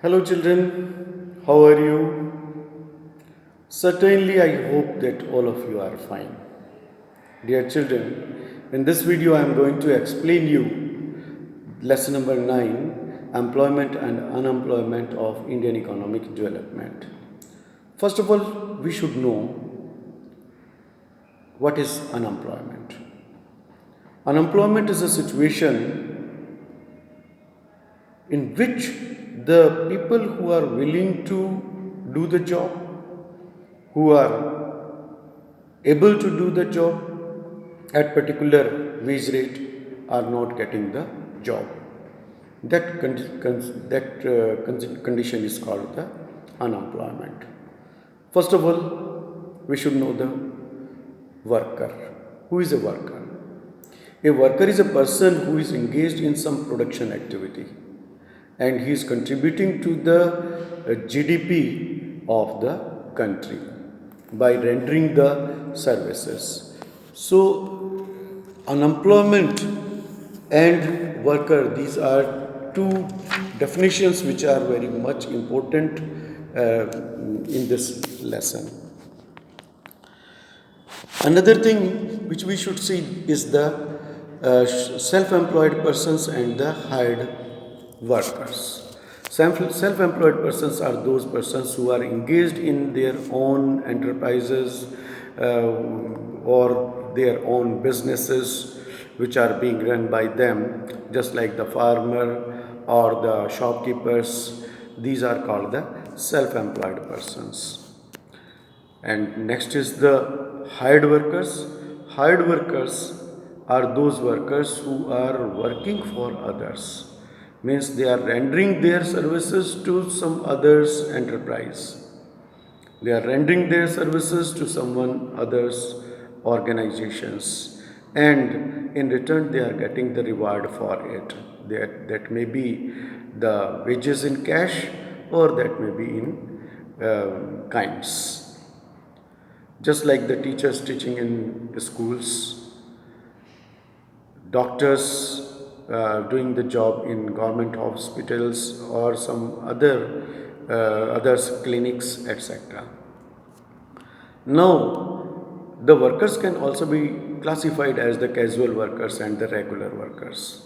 Hello, children. How are you? Certainly, I hope that all of you are fine. Dear children, in this video, I am going to explain you lesson number 9, employment and unemployment of Indian economic development. First of all, we should know what is unemployment. Unemployment is a situation in which the people who are willing to do the job, who are able to do the job at particular wage rate, are not getting the job. That condition is called the unemployment. First of all, we should know the worker. Who is a worker? A worker is a person who is engaged in some production activity and he is contributing to the GDP of the country by rendering the services. So, unemployment and worker, these are two definitions which are very much important in this lesson. Another thing which we should see is the self-employed persons and the hired workers. Self-employed persons are those persons who are engaged in their own enterprises or their own businesses which are being run by them, just like the farmer or the shopkeepers. These are called the self-employed persons. And next is the hired workers. Hired workers are those workers who are working for others. Means they are rendering their services to some other's enterprise. They are rendering their services to someone other's organizations. And in return, they are getting the reward for it. That may be the wages in cash or that may be in kinds. Just like the teachers teaching in schools, doctors doing the job in government hospitals or some others clinics, etc. Now, the workers can also be classified as the casual workers and the regular workers.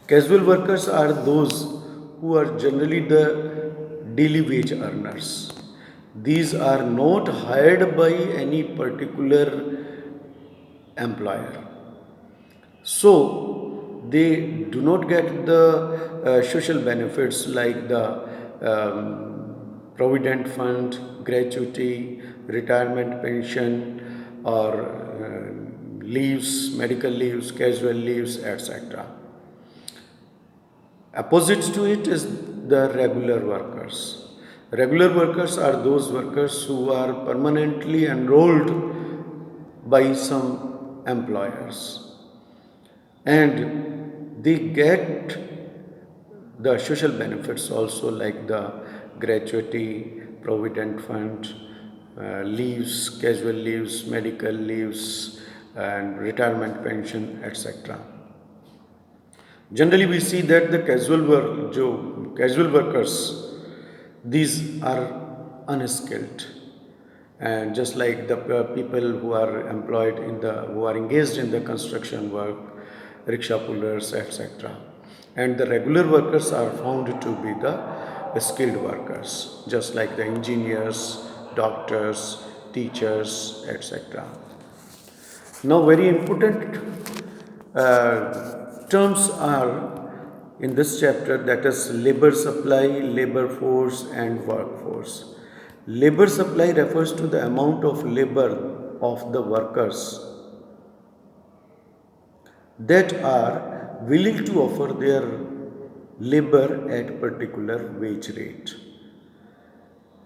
Casual workers are those who are generally the daily wage earners. These are not hired by any particular employer. So, they do not get the social benefits like the provident fund, gratuity, retirement pension, or leaves, medical leaves, casual leaves, etc. Opposite to it is the regular workers. Regular workers are those workers who are permanently enrolled by some employers and they get the social benefits also like the gratuity, provident fund, leaves, casual leaves, medical leaves, and retirement pension, etc. Generally, we see that the casual workers, these are unskilled, and just like the people who are employed who are engaged in the construction work, rickshaw pullers, etc. And the regular workers are found to be the skilled workers, just like the engineers, doctors, teachers, etc. Now, very important terms are in this chapter, that is labor supply, labor force, and workforce. Labor supply refers to the amount of labor of the workers that are willing to offer their labor at particular wage rate.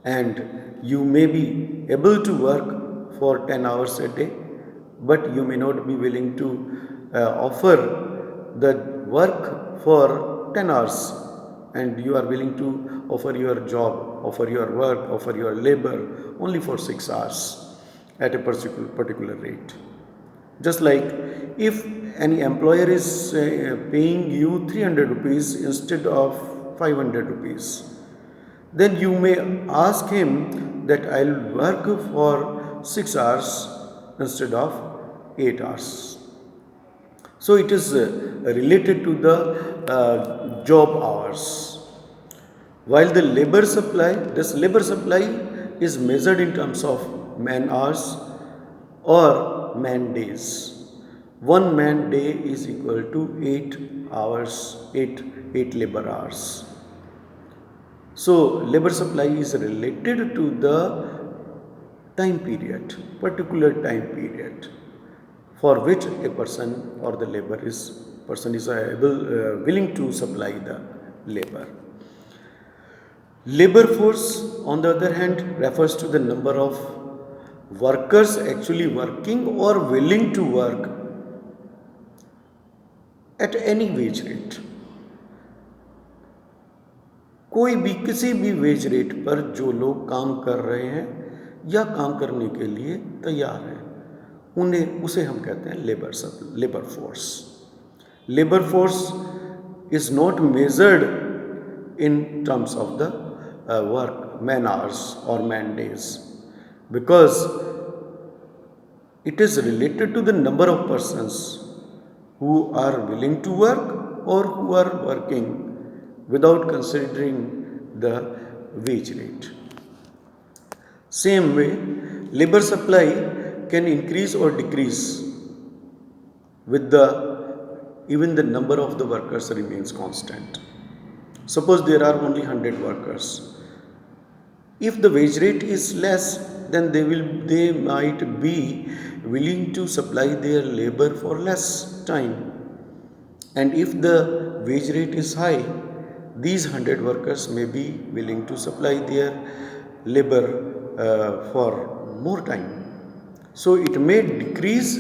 And you may be able to work for 10 hours a day, but you may not be willing to offer the work for 10 hours, and you are willing to offer your job, offer your work, offer your labor only for 6 hours at a particular rate. Just like if any employer is paying you 300 rupees instead of 500 rupees, then you may ask him that I'll work for 6 hours instead of 8 hours. So it is related to the job hours. While the labor supply, this labor supply is measured in terms of man hours or man days. One man day is equal to 8 hours, 8 labor hours. So labor supply is related to the time period, particular time period for which a person or the person is willing to supply the labor. Labor force, on the other hand, refers to the number of workers actually working or willing to work at any wage rate. कोई भी किसी भी wage rate पर जो लोग काम कर रहे हैं या काम करने के लिए तैयार हैं उसे हम कहते हैं labour force. Labour force is not measured in terms of the work man hours और man days because it is related to the number of persons who are willing to work or who are working without considering the wage rate. Same way, labor supply can increase or decrease with even the number of the workers remains constant. Suppose there are only 100 workers. If the wage rate is less, then they might be willing to supply their labor for less time. And if the wage rate is high, these 100 workers may be willing to supply their labor for more time. So it may decrease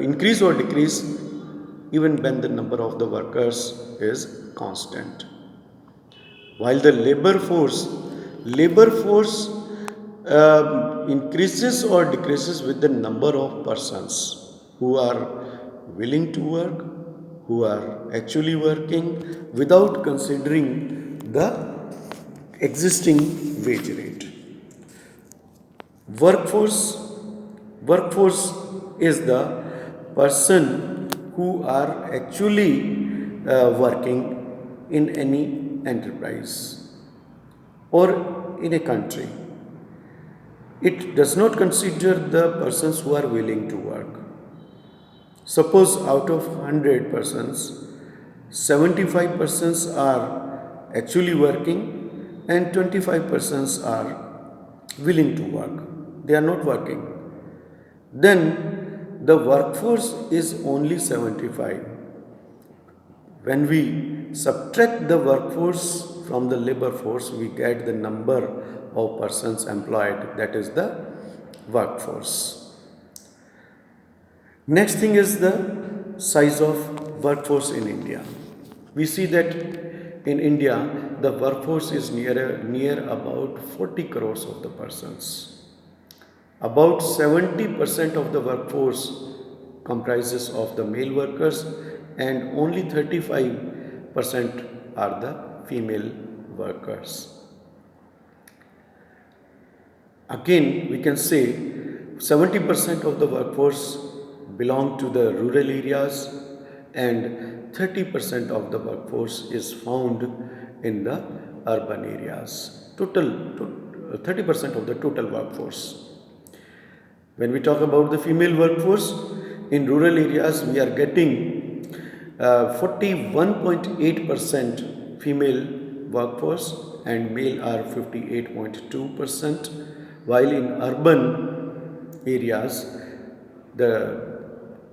increase or decrease even when the number of the workers is constant. While the labor force increases or decreases with the number of persons who are willing to work, who are actually working without considering the existing wage rate. Workforce is the person who are actually working in any enterprise or in a country. It does not consider the persons who are willing to work. Suppose out of 100 persons, 75 persons are actually working and 25 persons are willing to work. They are not working. Then the workforce is only 75. When we subtract the workforce from the labor force, we get the number of persons employed, that is the workforce. Next thing is the size of workforce in India. We see that in India the workforce is near about 40 crores of the persons. About 70% of the workforce comprises of the male workers and only 35% are the female workers. Again, we can say 70% of the workforce belong to the rural areas and 30% of the workforce is found in the urban areas. 30% of the total workforce. When we talk about the female workforce, in rural areas we are getting 41.8% female workforce and male are 58.2%, while in urban areas the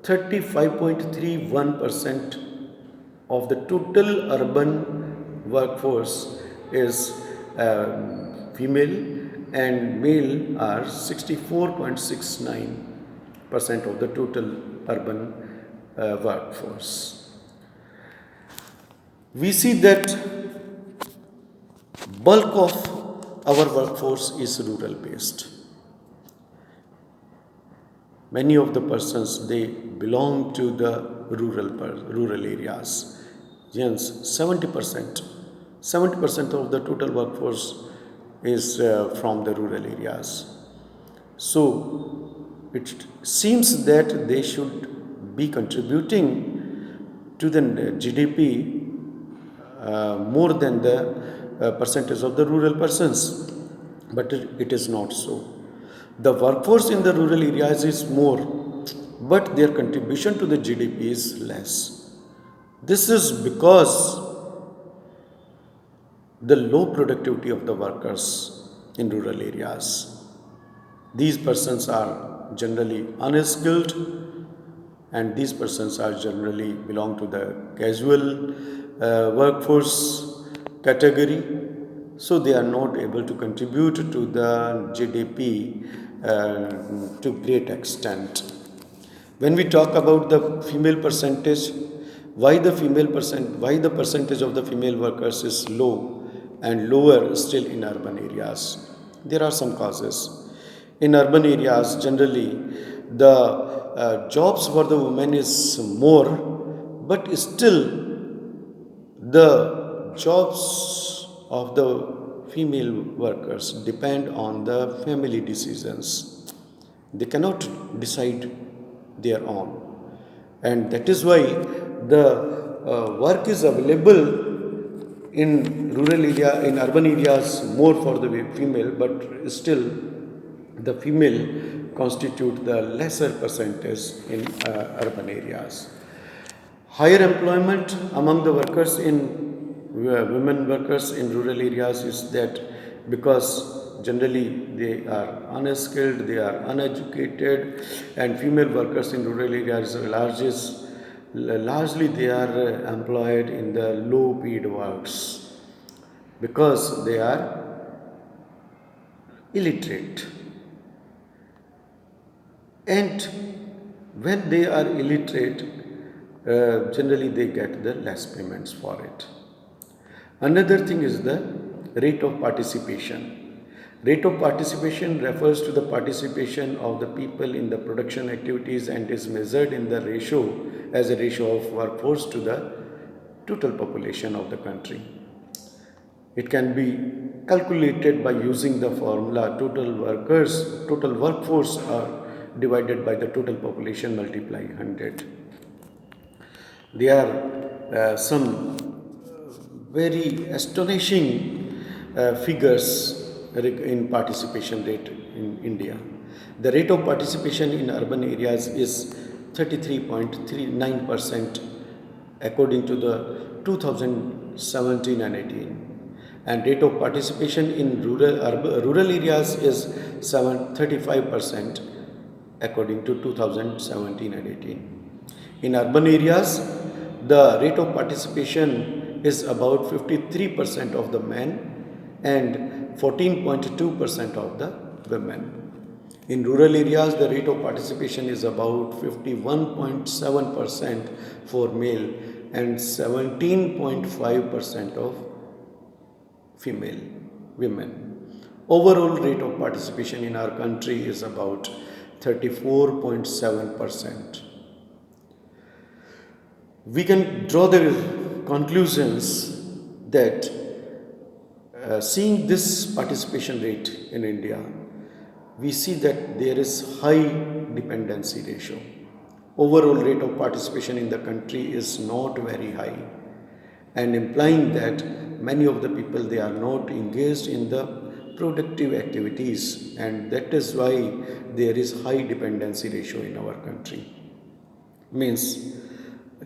35.31% of the total urban workforce is female and male are 64.69% of the total urban workforce. We see that bulk of our workforce is rural based. Many of the persons, they belong to the rural areas. Yes, 70% 70% of the total workforce is from the rural areas. So it seems that they should be contributing to the GDP more than the percentage of the rural persons, but it is not so. The workforce in the rural areas is more, but their contribution to the GDP is less. This is because the low productivity of the workers in rural areas. These persons are generally unskilled, and these persons are generally belong to the casual workforce category, so they are not able to contribute to the GDP to great extent. When we talk about the female percentage, why the percentage of the female workers is low and lower still in urban areas? There are some causes. In urban areas, generally, the jobs for the women is more, but still the jobs of the female workers depend on the family decisions. They cannot decide their own, and that is why the work is available in rural area, in urban areas more for the female, but still the female constitute the lesser percentage in urban areas. Higher employment among the workers in women workers in rural areas is that because generally they are unskilled, they are uneducated, and female workers in rural areas largely they are employed in the low paid works because they are illiterate. And when they are illiterate, generally they get the less payments for it. Another thing is the rate of participation. Rate of participation refers to the participation of the people in the production activities and is measured in the ratio as a ratio of workforce to the total population of the country. It can be calculated by using the formula total workforce divided by the total population multiply 100. There are some very astonishing figures in participation rate in India. The rate of participation in urban areas is 33.39% according to the 2017 and 18, and rate of participation in rural areas is 35% according to 2017 and 18. In urban areas, the rate of participation is about 53% of the men and 14.2% of the women. In rural areas, the rate of participation is about 51.7% for male and 17.5% of female women. Overall rate of participation in our country is about 34.7%. We can draw the conclusions that seeing this participation rate in India, we see that there is high dependency ratio. Overall rate of participation in the country is not very high, and implying that many of the people, they are not engaged in the productive activities, and that is why there is high dependency ratio in our country. Means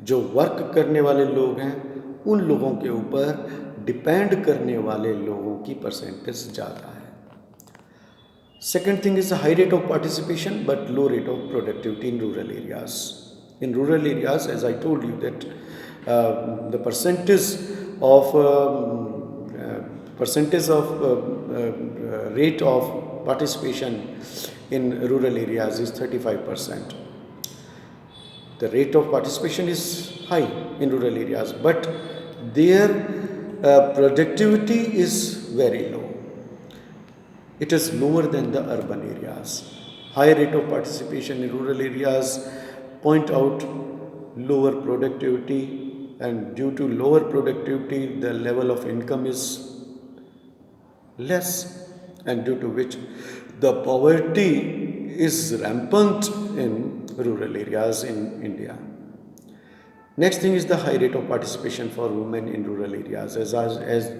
जो work करने वाले लोग हैं उन लोगों के ऊपर depend करने वाले लोगों की परसेंटेज ज़्यादा है. Second thing is the high rate of participation but low rate of productivity in rural areas. In rural areas, as I told you, that the percentage of rate of participation in rural areas is 35%. The rate of participation is high in rural areas, but their productivity is very low. It is lower than the urban areas. High rate of participation in rural areas point out lower productivity and due to lower productivity, the level of income is less, and due to which the poverty is rampant in rural areas in India. Next thing is the high rate of participation for women in rural areas. As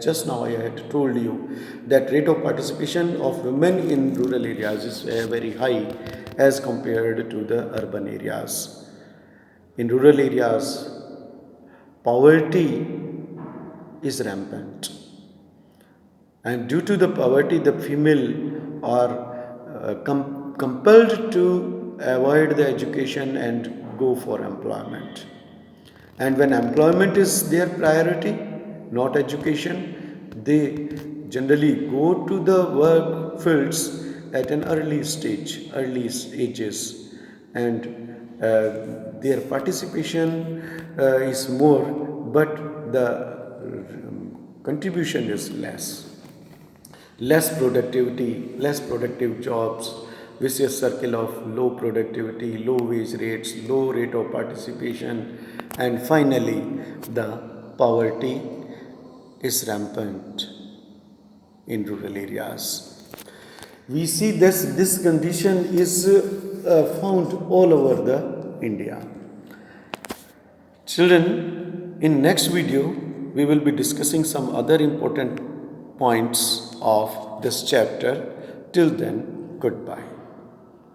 just now I had told you that rate of participation of women in rural areas is very high as compared to the urban areas. In rural areas, poverty is rampant, and due to the poverty, the female are compelled to avoid the education and go for employment. And when employment is their priority, not education, they generally go to the work fields at an early ages, and their participation is more, but the contribution is less. Less productivity, less productive jobs, vicious circle of low productivity, low wage rates, low rate of participation, and finally the poverty is rampant in rural areas. We see this condition is found all over the India. Children, in next video we will be discussing some other important points of this chapter. Till then, goodbye.